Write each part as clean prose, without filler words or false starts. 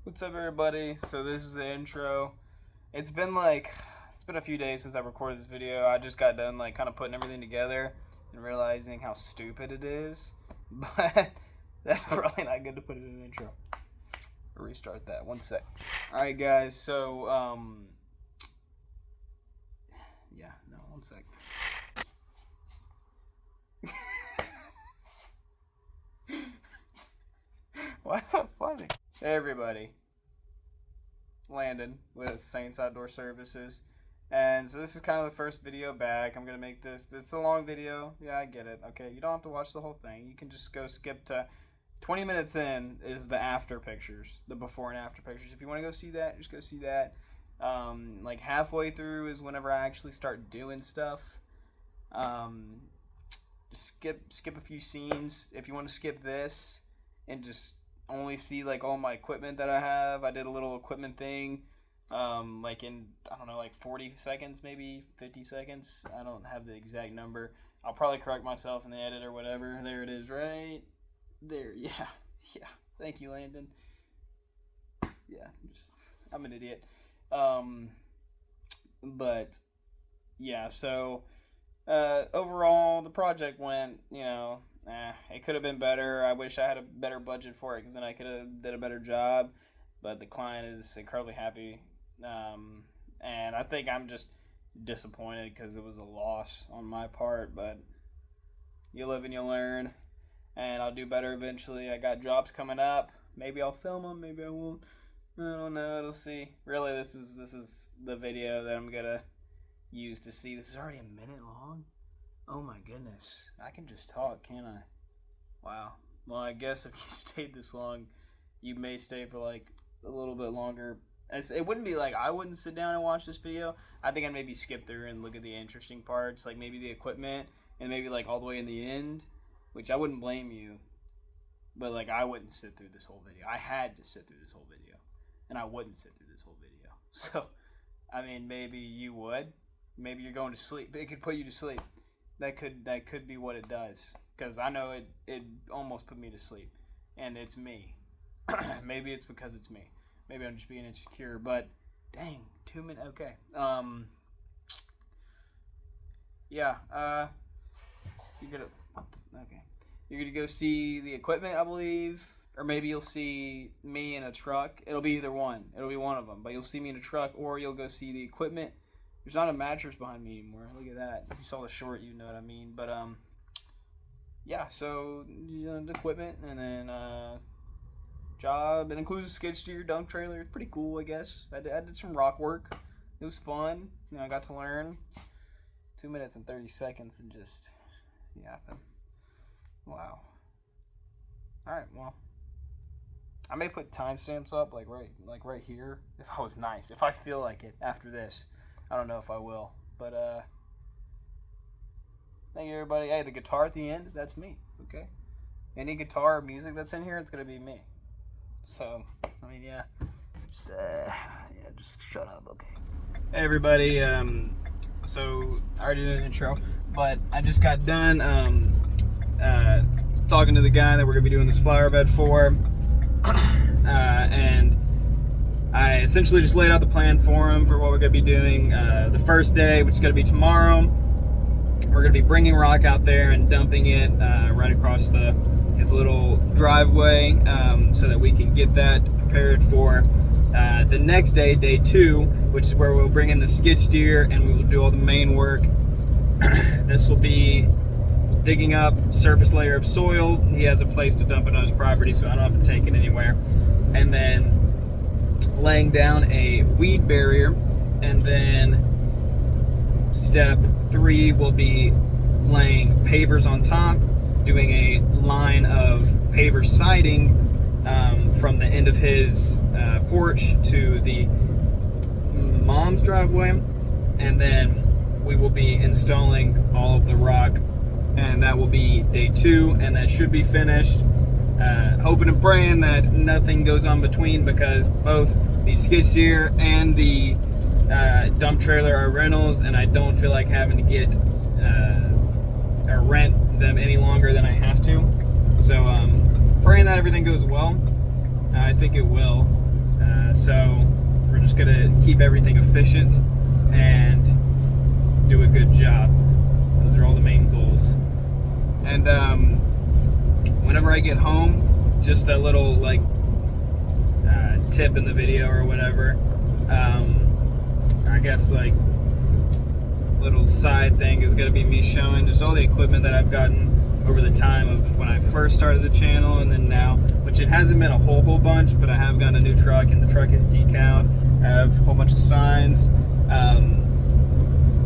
What's up, everybody? So this is the intro. It's been a few days since I recorded this video. I just got done kind of putting everything together and realizing how stupid it is. But that's probably not good to put it in an intro. Restart that. One sec. All right, guys. So one sec. Why is that funny? Hey, everybody. Landon with Saints Outdoor Services. And so this is kind of the first video back. I'm going to make this. It's a long video. Yeah, I get it. Okay, you don't have to watch the whole thing. You can just go skip to 20 minutes in is the after pictures, the before and after pictures. If you want to go see that, just go see that. Like halfway through is whenever I actually start doing stuff. Skip a few scenes. If you want to skip this and just only see all my equipment that I have. I did a little equipment thing in I don't know 40 seconds, maybe 50 seconds. I don't have the exact number. I'll probably correct myself in the edit or whatever. There it is right there. Yeah. Thank you, Landon. Yeah, I'm an idiot. But yeah, so overall the project went, it could have been better. I wish I had a better budget for it because then I could have did a better job. But the client is incredibly happy, and I think I'm just disappointed because it was a loss on my part. But you live and you learn, and I'll do better eventually. I got jobs coming up. Maybe I'll film them. Maybe I won't. I don't know. We'll see. Really, this is the video that I'm gonna use to see. This is already a minute long. Oh my goodness. I can just talk, can't I? Wow. Well, I guess if you stayed this long, you may stay for a little bit longer. It wouldn't be I wouldn't sit down and watch this video. I think I'd maybe skip through and look at the interesting parts, maybe the equipment, and maybe all the way in the end, which I wouldn't blame you. But I wouldn't sit through this whole video. I had to sit through this whole video, and I wouldn't sit through this whole video. So, I mean, maybe you would. Maybe you're going to sleep. It could put you to sleep. That could be what it does, because I know it almost put me to sleep, and it's me. Maybe it's because it's me. Maybe I'm just being insecure, but dang, 2 minutes. Okay. Yeah. You're gonna go see the equipment, I believe, or maybe you'll see me in a truck. It'll be either one. It'll be one of them, but you'll see me in a truck, or you'll go see the equipment. There's not a mattress behind me anymore. Look at that. If you saw the short, you know what I mean. But yeah. So the equipment, and then job. It includes a skid steer, dump trailer. It's pretty cool, I guess. I did some rock work. It was fun. I got to learn. 2 minutes and 30 seconds, and just yapping. Wow. All right. Well, I may put timestamps up right here if I was nice. If I feel like it after this. I don't know if I will, but thank you, everybody. Hey, the guitar at the end, that's me, okay? Any guitar or music that's in here, it's going to be me. So, I mean, yeah. Just shut up, okay? Hey, everybody. So, I already did an intro, but I just got done talking to the guy that we're going to be doing this flower bed for, and I essentially just laid out the plan for him for what we're going to be doing. The first day, which is going to be tomorrow, we're going to be bringing rock out there and dumping it right across his little driveway, so that we can get that prepared for the next day, day 2, which is where we'll bring in the skid steer and we will do all the main work. This will be digging up surface layer of soil. He has a place to dump it on his property, so I don't have to take it anywhere. And then laying down a weed barrier, and then step 3 will be laying pavers on top, doing a line of paver siding from the end of his porch to the mom's driveway, and then we will be installing all of the rock, and that will be day 2, and that should be finished. Hoping and praying that nothing goes on between, because both the skid steer and the dump trailer are rentals, and I don't feel like having to get or rent them any longer than I have to. So praying that everything goes well. I think it will. So we're just gonna keep everything efficient and do a good job. Those are all the main goals. And whenever I get home, just a little like tip in the video or whatever. I guess like little side thing is gonna be me showing just all the equipment that I've gotten over the time of when I first started the channel and then now, which it hasn't been a whole bunch, but I have gotten a new truck and the truck is decaled. I have a whole bunch of signs.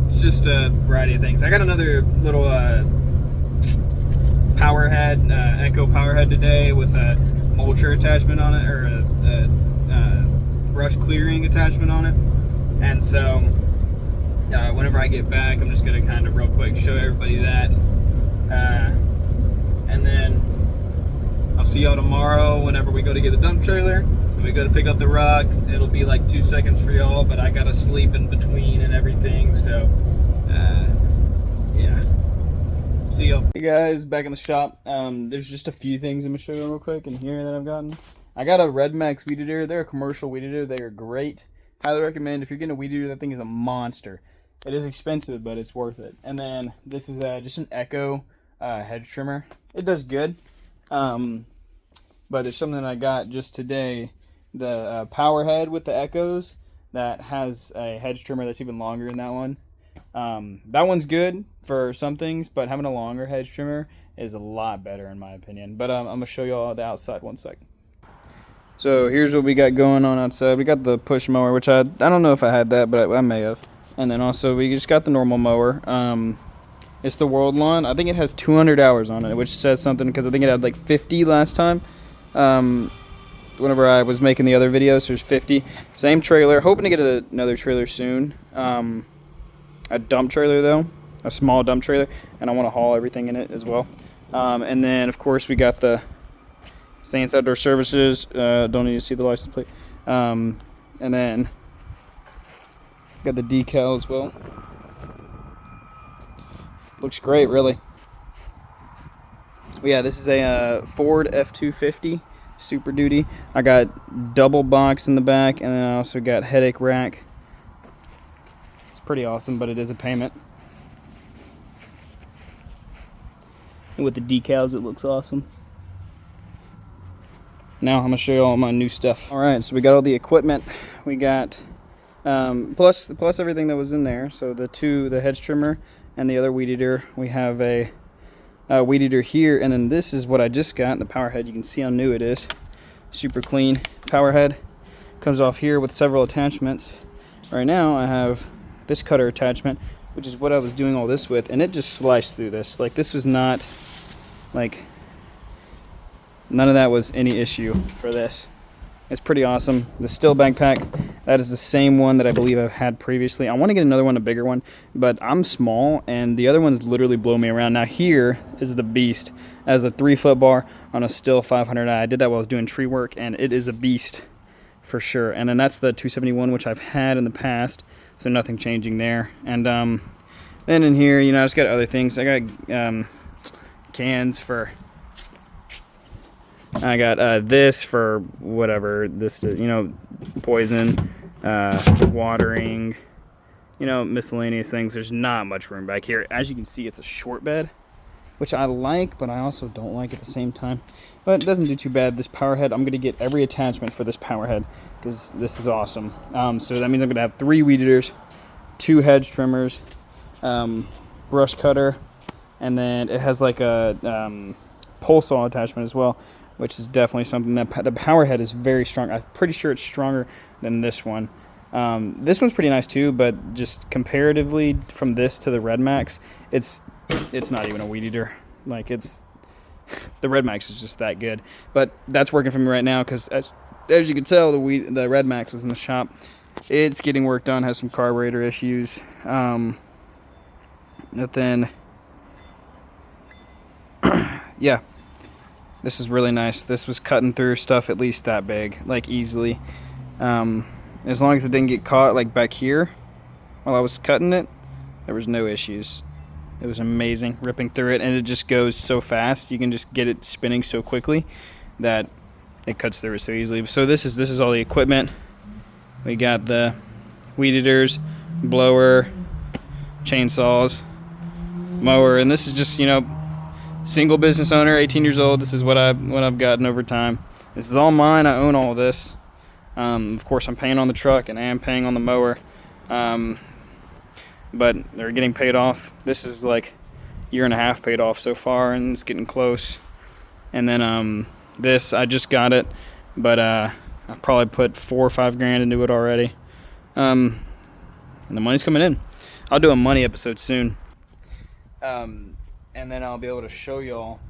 It's just a variety of things. I got another little power head, Echo power head today with a mulcher attachment on it, or a brush clearing attachment on it. And so whenever I get back, I'm just gonna kind of real quick show everybody that. And then I'll see y'all tomorrow whenever we go to get the dump trailer and we go to pick up the rock. It'll be like 2 seconds for y'all, but I gotta sleep in between and everything, so yeah. See y'all. Hey guys, back in the shop. There's just a few things I'm gonna show you real quick in here that I've gotten. I got a Red Max weed eater. They're a commercial weed eater. They are great. Highly recommend. If you're getting a weed eater, that thing is a monster. It is expensive, but it's worth it. And then this is just an Echo hedge trimmer. It does good. But there's something I got just today. The power head with the Echoes that has a hedge trimmer that's even longer than that one. That one's good for some things, but having a longer hedge trimmer is a lot better in my opinion. But I'm going to show you all the outside one second. So here's what we got going on outside. We got the push mower, which I don't know if I had that, but I may have. And then also we just got the normal mower. It's the World Lawn. I think it has 200 hours on it, which says something because I think it had like 50 last time. Whenever I was making the other videos, there's 50. Same trailer. Hoping to get another trailer soon. A dump trailer though, a small dump trailer, and I want to haul everything in it as well. And then of course we got the Saints Outdoor Services. Don't need to see the license plate. And then got the decal as well. Looks great, really. Yeah, this is a Ford F-250 Super Duty. I got double box in the back, and then I also got headache rack. It's pretty awesome, but it is a payment. And with the decals, it looks awesome. Now I'm gonna show you all my new stuff. All right, so we got all the equipment. We got plus everything that was in there. So the hedge trimmer and the other weed eater. We have a weed eater here, and then this is what I just got, the power head. You can see how new it is. Super clean power head. Comes off here with several attachments. Right now I have this cutter attachment, which is what I was doing all this with, and it just sliced through this. Like, this was not, like, none of that was any issue for this. It's pretty awesome. The Still backpack, that is the same one that I believe I've had previously. I want to get another one, a bigger one, but I'm small, and the other ones literally blow me around. Now here is the beast. As a 3-foot bar on a Still 500i. I did that while I was doing tree work, and it is a beast for sure. And then that's the 271, which I've had in the past, so nothing changing there. And then in here, you know, I just got other things. I got cans for... I got this for whatever, this, you know, poison, watering, you know, miscellaneous things. There's not much room back here. As you can see, it's a short bed, which I like, but I also don't like at the same time. But it doesn't do too bad. This power head, I'm going to get every attachment for this power head because this is awesome. So that means I'm going to have 3 weed eaters, 2 hedge trimmers, brush cutter, and then it has like a pole saw attachment as well, which is definitely something that the power head is very strong. I'm pretty sure it's stronger than this one. This one's pretty nice too, but just comparatively from this to the Red Max, it's not even a weed eater. Like, it's the Red Max is just that good. But that's working for me right now because as you can tell, the Red Max was in the shop. It's getting work done. Has some carburetor issues. But then yeah. This is really nice. This was cutting through stuff at least that big, like easily. As long as it didn't get caught like back here while I was cutting it, there was no issues. It was amazing ripping through it, and it just goes so fast. You can just get it spinning so quickly that it cuts through it so easily. So this is all the equipment. We got the weed eaters, blower, chainsaws, mower, and this is just, single business owner, 18 years old. This is what I've gotten over time. This is all mine. I own all this. Of course, I'm paying on the truck and I am paying on the mower, but they're getting paid off. This is like a year and a half paid off so far, and it's getting close. And then this, I just got it, but I probably put $4 or $5 grand into it already. And the money's coming in. I'll do a money episode soon. And then I'll be able to show y'all,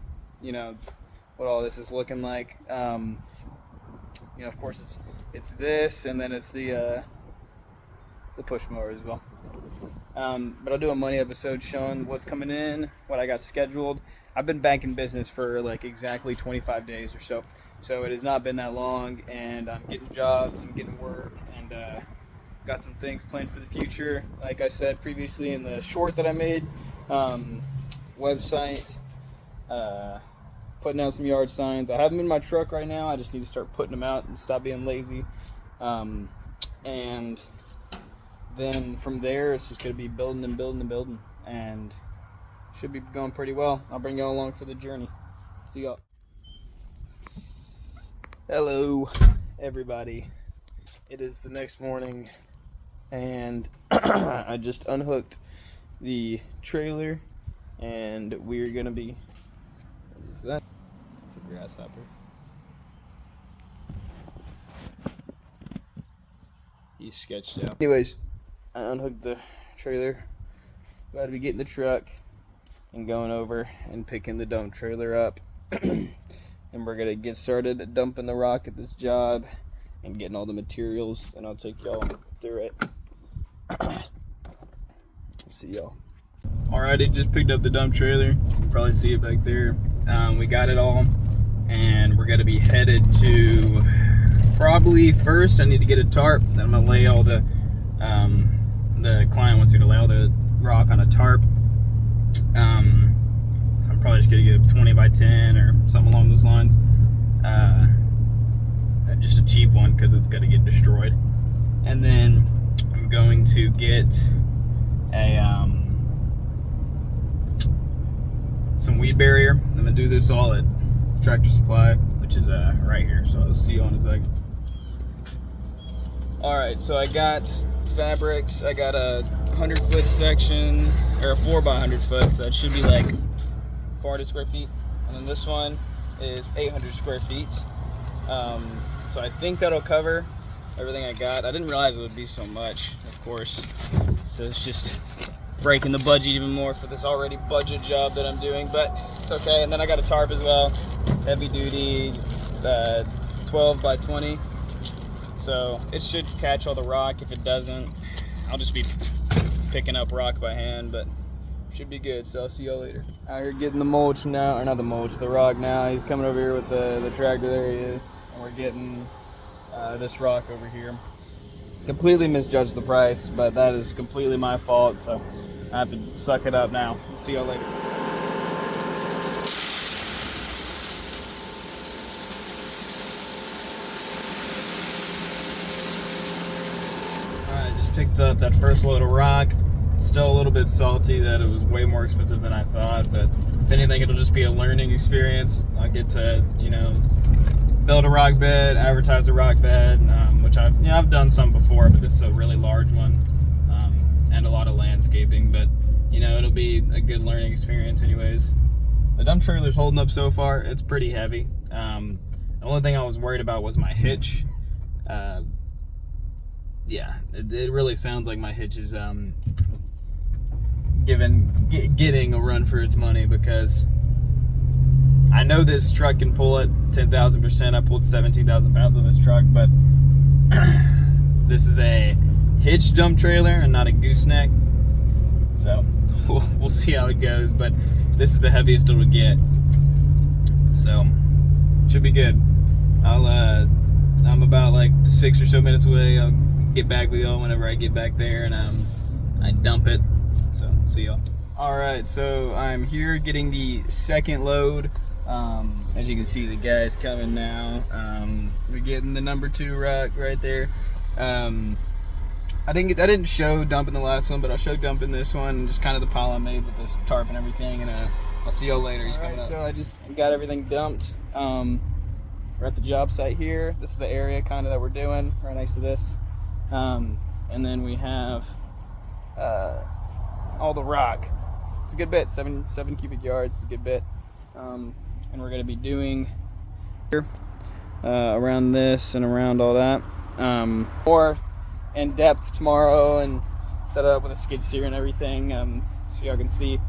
what all this is looking like. Of course it's this, and then it's the push mower as well. But I'll do a money episode showing what's coming in, what I got scheduled. I've been back in business for like exactly 25 days or so. So it has not been that long, and I'm getting jobs, I'm getting work, and got some things planned for the future. Like I said previously in the short that I made, website, putting out some yard signs. I have them in my truck right now. I just need to start putting them out and stop being lazy. And then from there, it's just going to be building and building and building, and should be going pretty well. I'll bring y'all along for the journey. See y'all. Hello, everybody. It is the next morning, and I just unhooked the trailer, and we're gonna be. What is that? It's a grasshopper. He's sketched out. Anyways, I unhooked the trailer. About to be getting the truck and going over and picking the dump trailer up. And we're gonna get started dumping the rock at this job and getting all the materials, and I'll take y'all through it. See y'all. Alrighty, just picked up the dump trailer. You probably see it back there. We got it all, and we're gonna be headed to, probably first I need to get a tarp. Then I'm gonna lay all the client wants me to lay all the rock on a tarp. So I'm probably just gonna get a 20 by 10 or something along those lines. Just a cheap one because it's gonna get destroyed. And then I'm going to get a some weed barrier. I'm gonna do this all at Tractor Supply, which is right here. So I'll see you in a second. All right, so I got fabrics. I got a 100-foot section, or a 4 by 100 foot, so that should be like 400 square feet. And then this one is 800 square feet. So I think that'll cover everything I got. I didn't realize it would be so much, of course. So it's just breaking the budget even more for this already budget job that I'm doing, but it's okay. And then I got a tarp as well, heavy duty, 12 by 20. So it should catch all the rock. If it doesn't, I'll just be picking up rock by hand, but should be good. So I'll see y'all later. Out here getting the mulch now, or not the mulch, the rock now. He's coming over here with the tractor. There he is. And we're getting this rock over here. Completely misjudged the price, but that is completely my fault, so I have to suck it up now. We'll see y'all later. Alright, just picked up that first load of rock. Still a little bit salty that it was way more expensive than I thought, but if anything, it'll just be a learning experience. I'll get to, build a rock bed, advertise a rock bed, which I've done some before, but this is a really large one, and a lot of landscaping, but it'll be a good learning experience anyways. The dump trailer's holding up so far. It's pretty heavy. The only thing I was worried about was my hitch. Yeah, it really sounds like my hitch is getting a run for its money, because I know this truck can pull it 10,000%. I pulled 17,000 pounds with this truck, but this is a hitch dump trailer and not a gooseneck. So we'll see how it goes, but this is the heaviest it would get. So should be good. I'm about like 6 or so minutes away. I'll get back with y'all whenever I get back there, and I dump it. So see y'all. All right, so I'm here getting the second load. As you can see, the guy's coming now. We're getting the number 2 rock right there. I didn't show dumping the last one, but I'll show dumping this one. Just kind of the pile I made with this tarp and everything. And I'll see y'all later. He's coming up. So I just got everything dumped. We're at the job site here. This is the area kind of that we're doing right next to this. And then we have all the rock. It's a good bit, 7 cubic yards. It's a good bit. And we're gonna be doing here around this and around all that. More in depth tomorrow and set it up with a skid steer and everything, so y'all can see.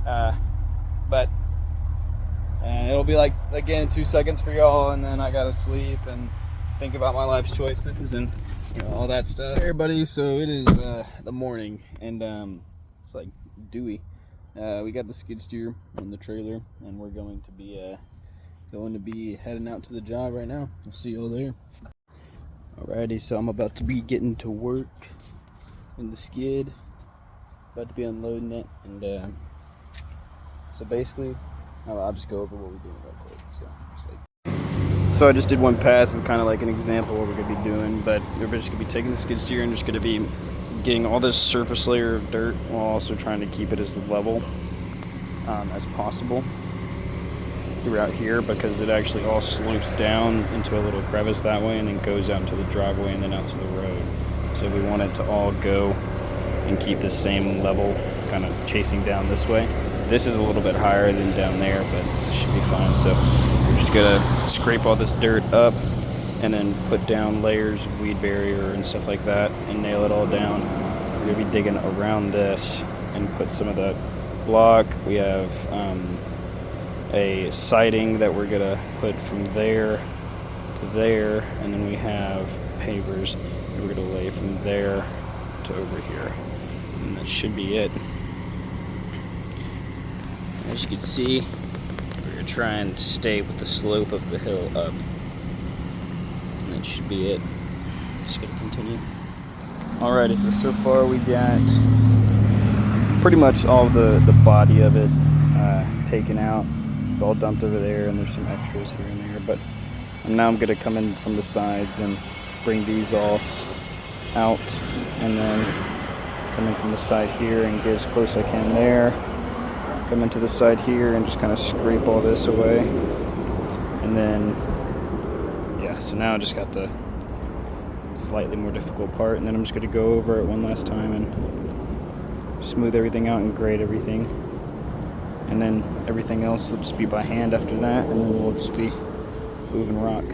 But it'll be like, again, 2 seconds for y'all, and then I gotta sleep and think about my life's choices and all that stuff. Hey everybody, so it is the morning, and it's like dewy. We got the skid steer on the trailer, and we're going to be heading out to the job right now. I'll see y'all there. Alrighty, so I'm about to be getting to work in the skid. About to be unloading it, and so basically, I'll just go over what we're doing real quick. So I just did one pass of kind of like an example of what we're gonna be doing, but we're just gonna be taking the skid steer and just gonna be getting all this surface layer of dirt while also trying to keep it as level as possible throughout here, because it actually all slopes down into a little crevice that way and then goes out into the driveway and then out to the road. So we want it to all go and keep the same level, kind of chasing down this way. This is a little bit higher than down there, but it should be fine. So we're just gonna scrape all this dirt up and then put down layers of weed barrier and stuff like that and nail it all down. We're gonna be digging around this and put some of the block. We have a siding that we're gonna put from there to there, and then we have pavers that we're gonna lay from there to over here, and that should be it. As you can see, we're gonna try and stay with the slope of the hill up, and that should be it. Just gonna continue. Alrighty, so far we got pretty much all of the body of it taken out. It's all dumped over there, and there's some extras here and there, but now I'm gonna come in from the sides and bring these all out, and then come in from the side here and get as close as I can there. Come into the side here and just kind of scrape all this away, and then yeah, so now I just got the slightly more difficult part, and then I'm just going to go over it one last time and smooth everything out and grade everything, and then everything else will just be by hand after that, and then we'll just be moving rock.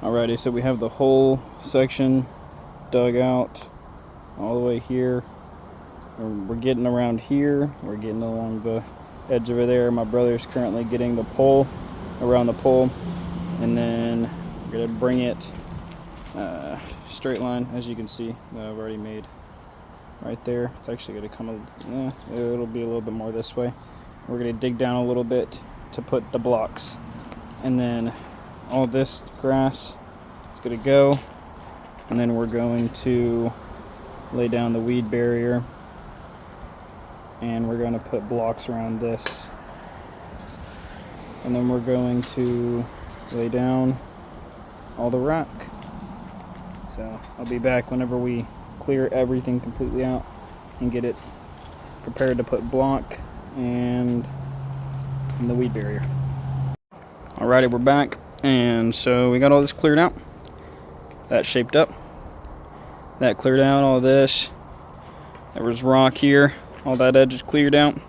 Alrighty, so we have the whole section dug out all the way here. We're getting around here. We're getting along the edge over there. My brother's currently getting the pole, around the pole, and then we're gonna bring it straight line, as you can see that I've already made right there. It's actually gonna come it'll be a little bit more this way. We're gonna dig down a little bit to put the blocks, and then all this grass is gonna go, and then we're going to lay down the weed barrier, and we're going to put blocks around this, and then we're going to lay down all the rock. So I'll be back whenever we clear everything completely out and get it prepared to put block and the weed barrier. Alrighty, we're back, and so we got all this cleared out. That shaped up. That cleared out all this. There was rock here. All that edge is cleared out.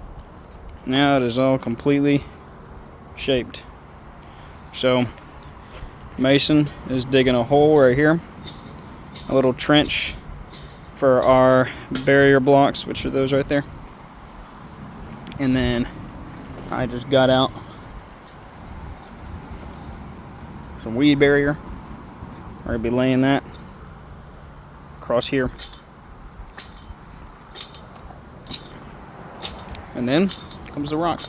Now it is all completely shaped. So Mason is digging a hole right here, a little trench for our barrier blocks, which are those right there. And then I just got out some weed barrier. We're gonna be laying that across here, and then comes the rock.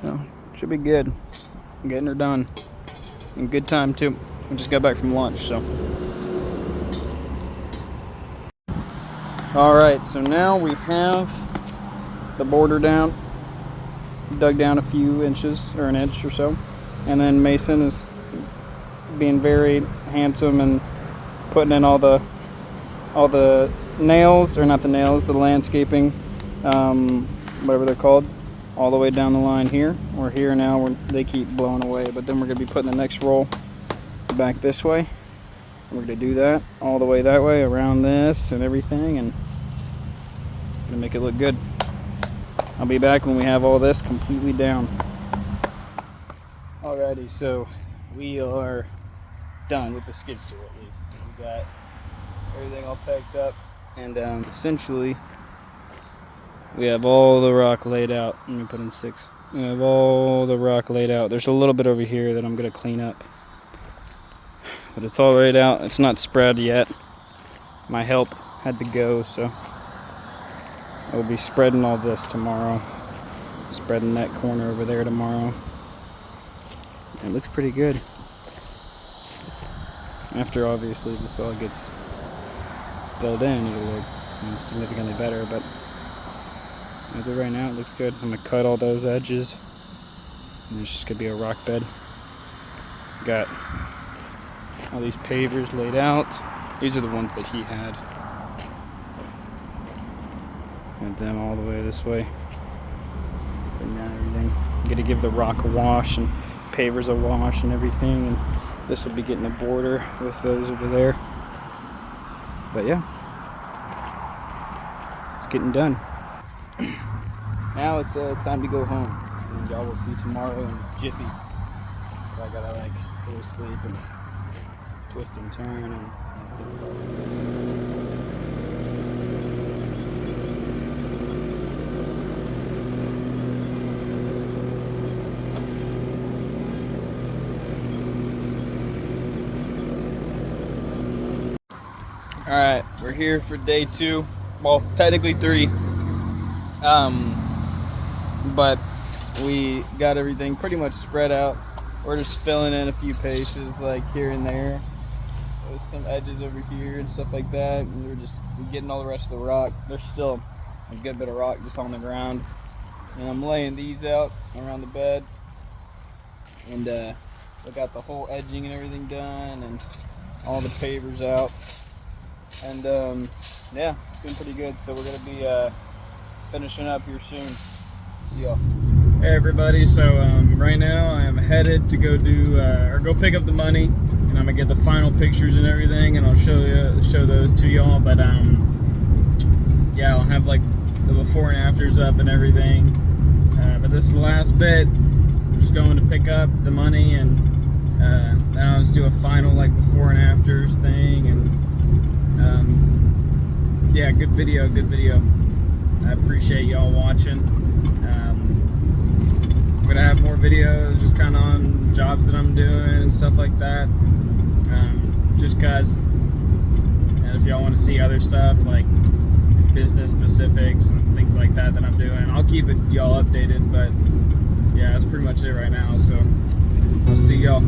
So should be good. I'm getting her done in good time too. We just got back from lunch, so. Alright, so now we have the border down, dug down a few inches, or an inch or so, and then Mason is being very handsome and putting in all the nails, or not the nails, the landscaping, whatever they're called, all the way down the line here. We're here now, they keep blowing away, but then we're going to be putting the next roll back this way. We're going to do that all the way that way, around this and everything, and going to make it look good. I'll be back when we have all this completely down. Alrighty, so we are done with the skid steer at least. We got everything all packed up, and essentially we have all the rock laid out. Let me put in 6. We have all the rock laid out. There's a little bit over here that I'm going to clean up, but it's all laid out. It's not spread yet. My help had to go, so I'll be spreading all this tomorrow. Spreading that corner over there tomorrow. It looks pretty good. After obviously this all gets filled in, it'll look significantly better, but as of right now it looks good. I'm gonna cut all those edges, and it's just gonna be a rock bed. Got all these pavers laid out. These are the ones that he had. Got them all the way this way. Putting down everything. I'm gonna give the rock a wash and pavers a wash and everything, and this will be getting a border with those over there. But yeah, it's getting done. Now it's time to go home, and y'all will see tomorrow in jiffy. So I gotta like go to sleep and twist and turn and Alright, we're here for day 2. Well, technically 3. But we got everything pretty much spread out. We're just filling in a few paces, like here and there, with some edges over here and stuff like that. And we're getting all the rest of the rock. There's still a good bit of rock just on the ground. And I'm laying these out around the bed. And we got the whole edging and everything done, and all the pavers out. And yeah, it's been pretty good. So we're gonna be finishing up here soon. See y'all. Hey everybody, so right now I am headed to go do go pick up the money, and I'm gonna get the final pictures and everything, and I'll show those to y'all. But yeah, I'll have like the before and afters up and everything. But this is the last bit. I'm just going to pick up the money, and then I'll just do a final like before and afters thing. And yeah, good video. I appreciate y'all watching. I'm gonna have more videos just kind of on jobs that I'm doing and stuff like that, just cause. And if y'all want to see other stuff like business specifics and things like that I'm doing, I'll keep y'all updated. But yeah, that's pretty much it right now, so I'll see y'all.